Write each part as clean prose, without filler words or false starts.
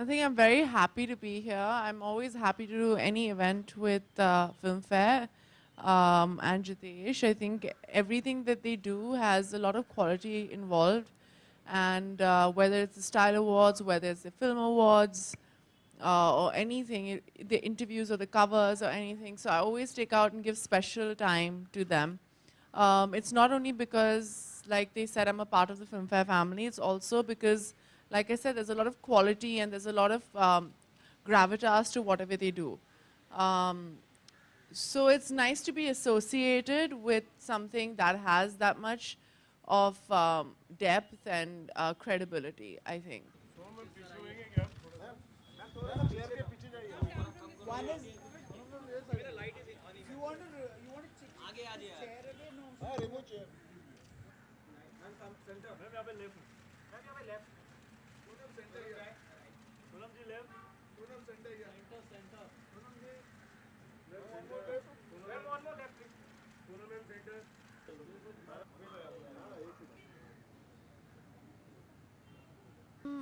I think I'm very happy to be here. I'm always happy to do any event with Filmfare and Jitesh. I think everything that they do has a lot of quality involved. And whether it's the Style Awards, whether it's the Film Awards, or anything, the interviews or the covers or anything. So I always take out and give special time to them. It's not only because, like they said, I'm a part of the Filmfare family. It's also because, like I said, there's a lot of quality and there's a lot of gravitas to whatever they do. So it's nice to be associated with something that has that much of depth and credibility, I think. One is, if you want to, chair again, no? Remove chair.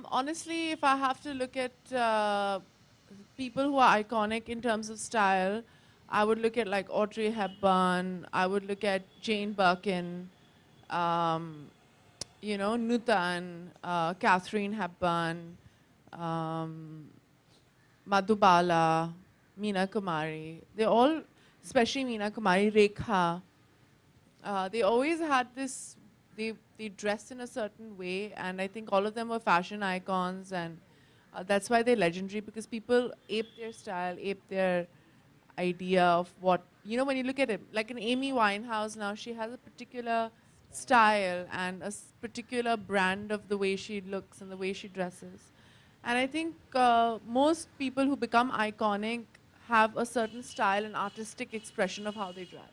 Honestly, if I have to look at people who are iconic in terms of style, I would look at like Audrey Hepburn, I would look at Jane Birkin, um, Nutan, Catherine Hepburn, um, Madhubala, Meena Kumari. They all, especially Meena Kumari, Rekha, they always had this, they dressed in a certain way, and I think all of them were fashion icons, and that's why they're legendary, because people ape their style, ape their idea of what, when you look at it, like an Amy Winehouse now, she has a particular style and a particular brand of the way she looks and the way she dresses. And I think most people who become iconic have a certain style and artistic expression of how they dress.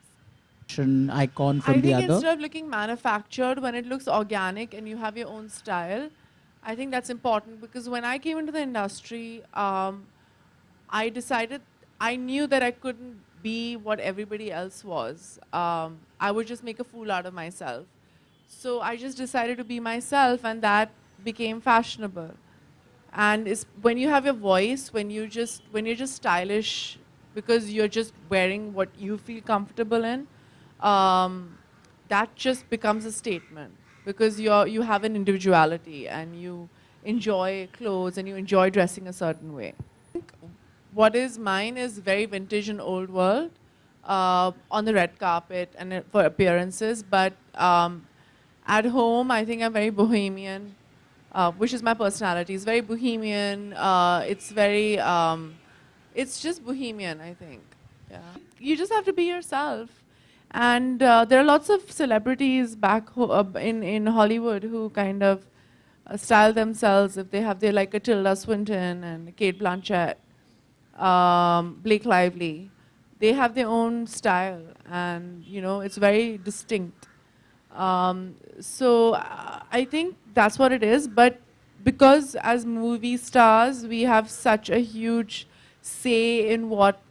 Icon I from the think other? instead of looking manufactured, when it looks organic and you have your own style, I think that's important, because when I came into the industry, I decided, I knew that I couldn't be what everybody else was. I would just make a fool out of myself. So I just decided to be myself, and that became fashionable. And it's when you have your voice, when you're just stylish because you're just wearing what you feel comfortable in, that just becomes a statement, because you have an individuality and you enjoy clothes and you enjoy dressing a certain way. What is mine is very vintage and old world, on the red carpet and for appearances, but at home I think I'm very bohemian, which is my personality. It's very bohemian. It's just bohemian, I think. Yeah. You just have to be yourself. And there are lots of celebrities back in Hollywood who kind of style themselves. If they have their like a Tilda Swinton and Kate Blanchett, Blake Lively, they have their own style, and it's very distinct. So I think that's what it is. But because as movie stars, we have such a huge say in what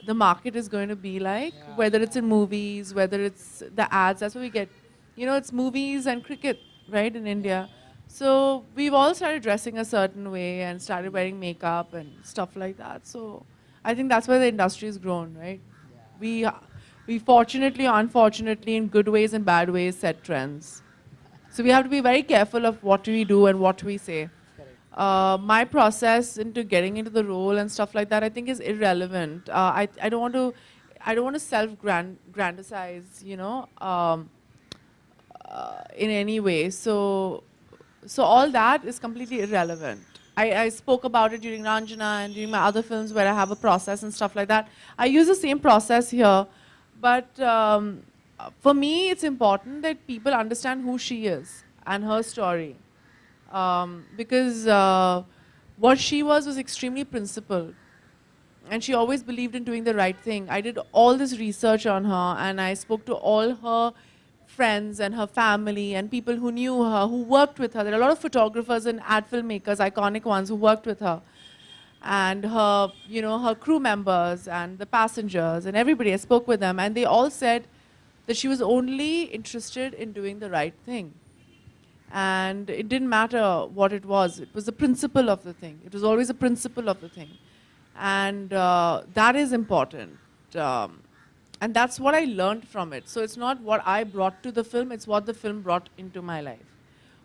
the market is going to be like, whether it's in movies, whether it's the ads. That's what we get. It's movies and cricket, right, in India. So we've all started dressing a certain way and started wearing makeup and stuff like that. So I think that's where the industry has grown, right? We fortunately or unfortunately, in good ways and bad ways, set trends. So we have to be very careful of what we do and what we say. My process into getting into the role and stuff like that, I think, is irrelevant. I don't want to self-grandize, in any way. So all that is completely irrelevant. I spoke about it during Ranjana and during my other films where I have a process and stuff like that. I use the same process here, but for me, it's important that people understand who she is and her story. Because what she was extremely principled. And she always believed in doing the right thing. I did all this research on her, and I spoke to all her friends and her family and people who knew her, who worked with her. There are a lot of photographers and ad filmmakers, iconic ones, who worked with her. And her, her crew members and the passengers and everybody, I spoke with them, and they all said that she was only interested in doing the right thing. And it didn't matter what it was the principle of the thing. It was always the principle of the thing. And that is important. And that's what I learned from it. So it's not what I brought to the film, it's what the film brought into my life.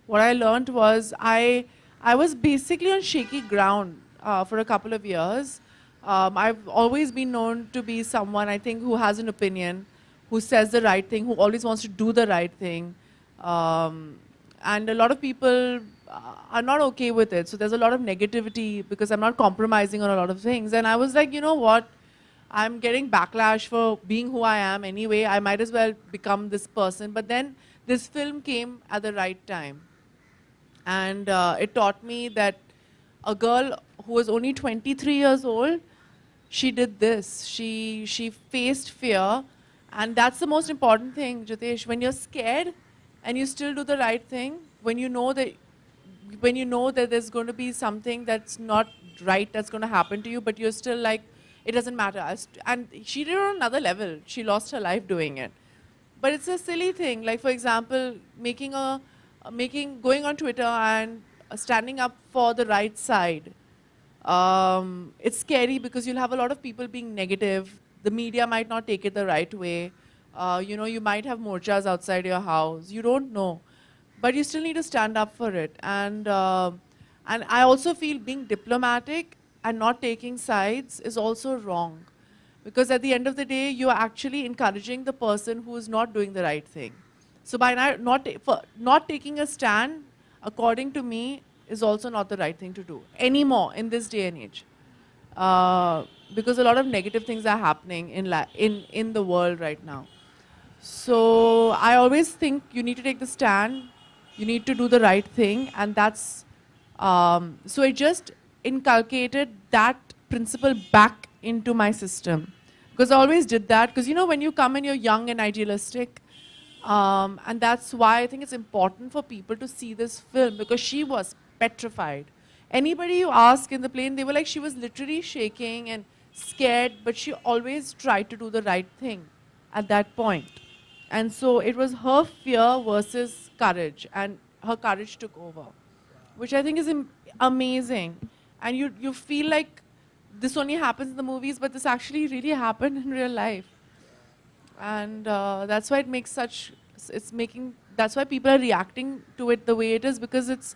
What I learned was I was basically on shaky ground for a couple of years. I've always been known to be someone, I think, who has an opinion, who says the right thing, who always wants to do the right thing. And a lot of people are not okay with it. So there's a lot of negativity because I'm not compromising on a lot of things. And I was like, you know what? I'm getting backlash for being who I am anyway. I might as well become this person. But then this film came at the right time. And it taught me that a girl who was only 23 years old, she did this. She faced fear. And that's the most important thing, Jitesh. When you're scared and you still do the right thing, when you know that there's going to be something that's not right that's going to happen to you, but you're still like, it doesn't matter. And she did it on another level. She lost her life doing it. But it's a silly thing. Like, for example, going on Twitter and standing up for the right side. It's scary because you'll have a lot of people being negative. The media might not take it the right way. You might have morchas outside your house. You don't know. But you still need to stand up for it. And I also feel being diplomatic and not taking sides is also wrong. Because at the end of the day, you're actually encouraging the person who is not doing the right thing. So by not taking a stand, according to me, is also not the right thing to do anymore in this day and age. Because a lot of negative things are happening in the world right now. So I always think you need to take the stand, you need to do the right thing, and that's, so it just inculcated that principle back into my system. Because I always did that, because when you come and you're young and idealistic, and that's why I think it's important for people to see this film, because she was petrified. Anybody you ask in the plane, they were like, she was literally shaking and scared, but she always tried to do the right thing at that point. And so it was her fear versus courage, and her courage took over, which I think is amazing. And you feel like this only happens in the movies, but this actually really happened in real life. And that's why that's why people are reacting to it the way it is, because it's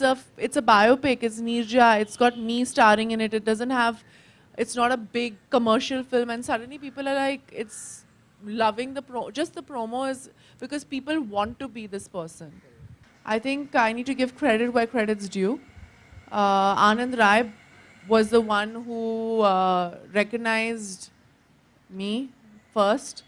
a biopic, it's Neerja, it's got me starring in it, it's not a big commercial film, and suddenly people are like, it's loving just the promo is, because people want to be this person. I think I need to give credit where credit's due. Anand Rai was the one who recognized me first,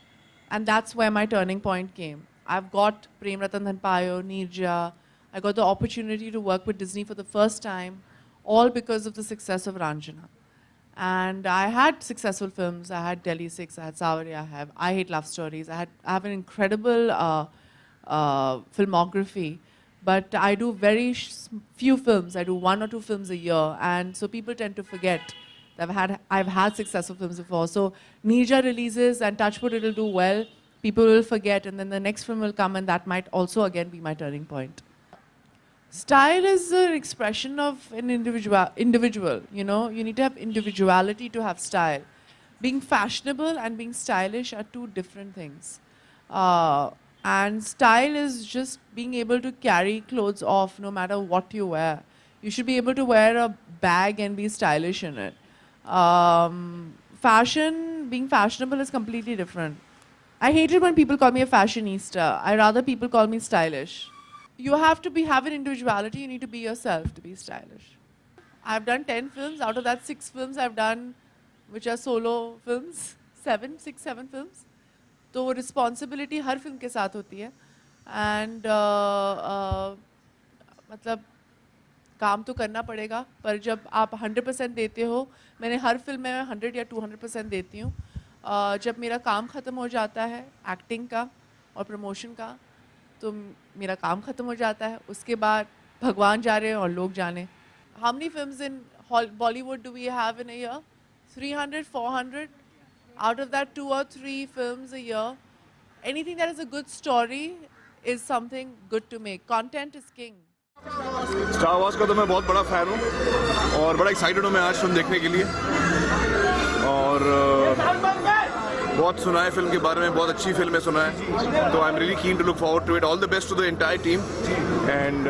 and that's where my turning point came. I've got Prem Ratan Dhan Payo, Neerja. I got the opportunity to work with Disney for the first time, all because of the success of Ranjana. And I had successful films. I had Delhi 6, I had Sawarya, I Hate Love Stories. I have an incredible filmography. But I do very few films. I do 1 or 2 films a year. And so people tend to forget that I've had successful films before. So Neerja releases and touch wood, it'll do well. People will forget, and then the next film will come, and that might also again be my turning point. Style is an expression of an individual. You need to have individuality to have style. Being fashionable and being stylish are 2 different things. And style is just being able to carry clothes off no matter what you wear. You should be able to wear a bag and be stylish in it. Being fashionable is completely different. I hate it when people call me a fashionista. I rather people call me stylish. You have to have an individuality. You need to be yourself to be stylish. I've done 10 films. Out of that, 6 films I've done, which are solo films. 6, 7 films. तो वो responsibility हर film के साथ होती है. And मतलब काम तो करना पड़ेगा, पर जब आप 100% देते हो, मैंने हर फिल्म में 100 या 200% देती हूँ. जब मेरा काम ख़त्म हो जाता है एक्टिंग का और प्रमोशन का, तो मेरा काम ख़त्म हो जाता है. उसके बाद भगवान जा रहे हैं और लोग जाने. How many films in Bollywood do we have in a year? 300, 400? Out of that, 2 or 3 films a year. Anything that is a good story is something good to make. Content is king. Star Wars का तो मैं बहुत बड़ा fan हूँ और बड़ा excited हूँ मैं आज फिल्म देखने के लिए। और बहुत सुना है फिल्म के बारे में, बहुत अच्छी फिल्म है सुना है, तो I am really keen to look forward to it. All the best to the entire team and